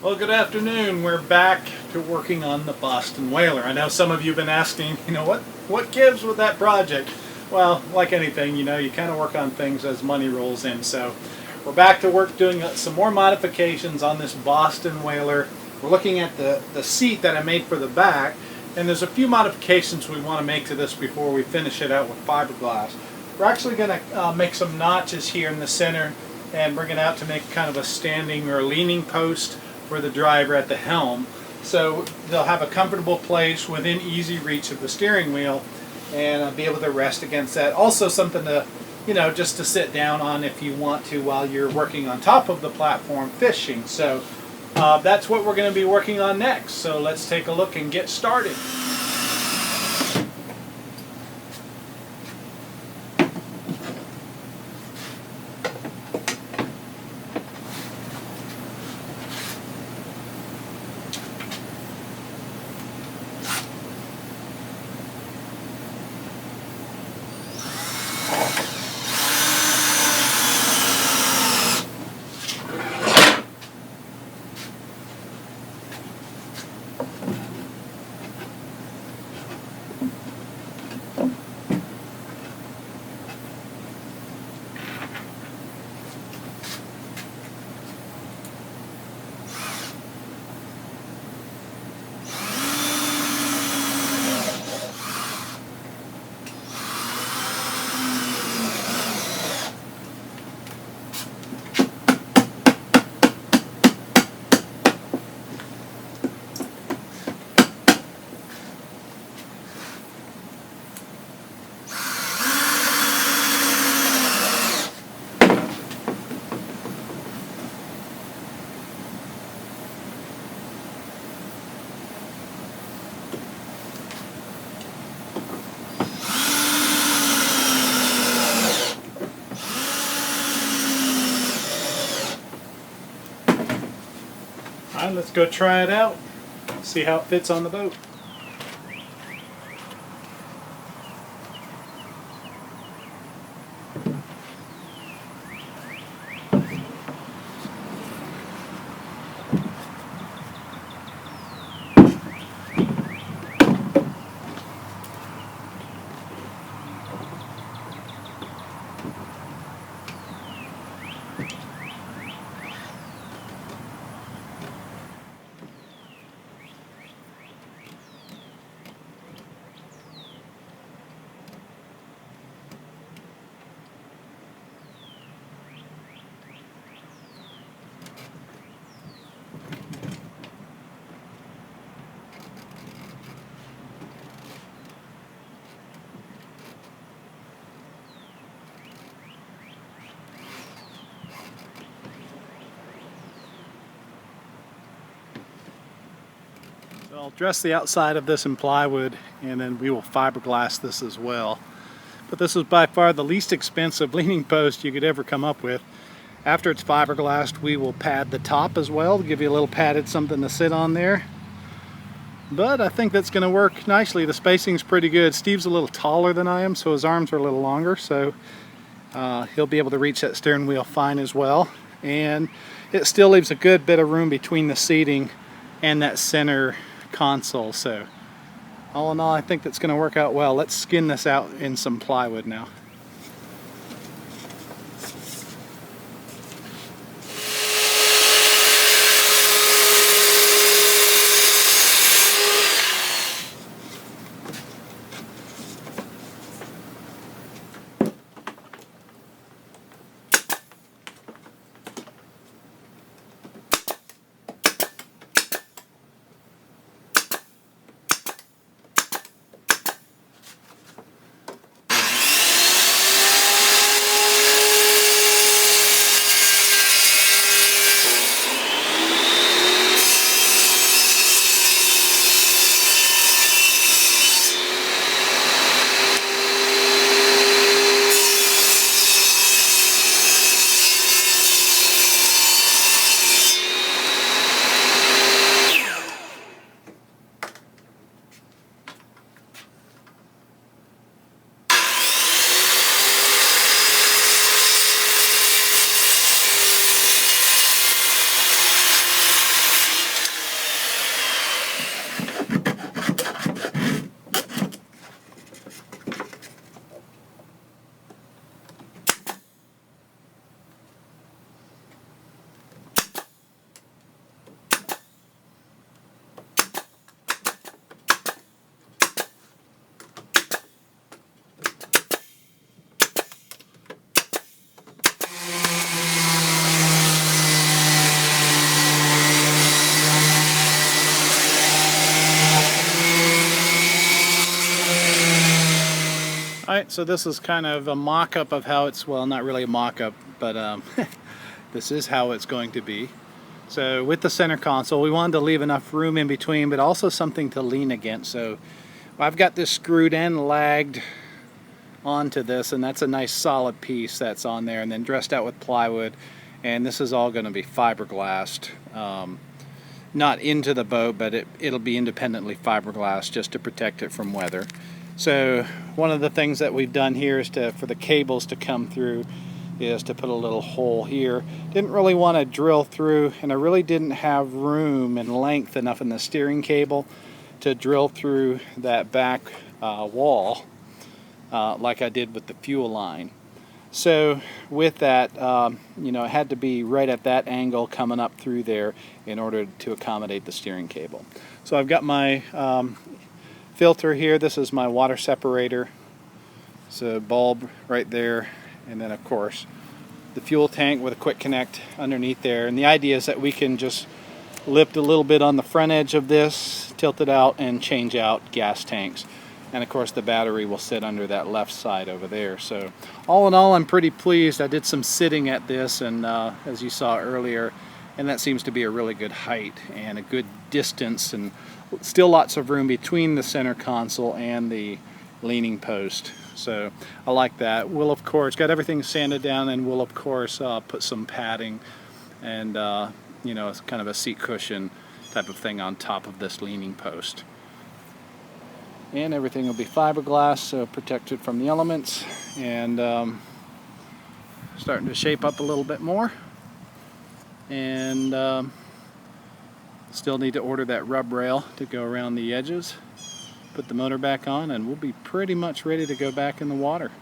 Well, good afternoon. We're back to working on the Boston Whaler. I know some of you have been asking, what gives with that project? Well, like anything, you kind of work on things as money rolls in. So we're back to work doing some more modifications on this Boston Whaler. We're looking at the seat that I made for the back, and there's a few modifications we want to make to this before we finish it out with fiberglass. We're actually going to make some notches here in the center and bring it out to make kind of a standing or leaning post for the driver at the helm, so they'll have a comfortable place within easy reach of the steering wheel and be able to rest against that. Also something to, just to sit down on if you want to while you're working on top of the platform fishing. So that's what we're going to be working on next. So let's take a look and get started. Alright, let's go try it out, see how it fits on the boat. So I'll dress the outside of this in plywood, and then we will fiberglass this as well. But this is by far the least expensive leaning post you could ever come up with. After it's fiberglassed, we will pad the top as well to give you a little padded something to sit on there. But I think that's going to work nicely. The spacing's pretty good. Steve's a little taller than I am, so his arms are a little longer, so he'll be able to reach that steering wheel fine as well. And it still leaves a good bit of room between the seating and that center console. So all in all, I think that's going to work out well. Let's skin this out in some plywood now. Alright, so this is kind of a mock-up of how it's, well, not really a mock-up, but this is how it's going to be. So with the center console, we wanted to leave enough room in between, but also something to lean against. So I've got this screwed and lagged onto this, and that's a nice solid piece that's on there, and then dressed out with plywood. And this is all going to be fiberglassed, not into the boat, but it'll be independently fiberglass just to protect it from weather. So one of the things that we've done here is for the cables to come through is to put a little hole here. Didn't really want to drill through, and I really didn't have room and length enough in the steering cable to drill through that back wall like I did with the fuel line. So with that, you know, it had to be right at that angle coming up through there in order to accommodate the steering cable. So I've got my filter here. This is my water separator. So bulb right there. And then of course the fuel tank with a quick connect underneath there. And the idea is that we can just lift a little bit on the front edge of this, tilt it out, and change out gas tanks. And of course the battery will sit under that left side over there. So all in all, I'm pretty pleased. I did some sitting at this, and as you saw earlier, and that seems to be a really good height and a good distance, and still lots of room between the center console and the leaning post. So I like that. We'll of course got everything sanded down, and we'll of course put some padding and you know, it's kind of a seat cushion type of thing on top of this leaning post. And everything will be fiberglass, so protected from the elements, and starting to shape up a little bit more. And still need to order that rub rail to go around the edges. Put the motor back on, and we'll be pretty much ready to go back in the water.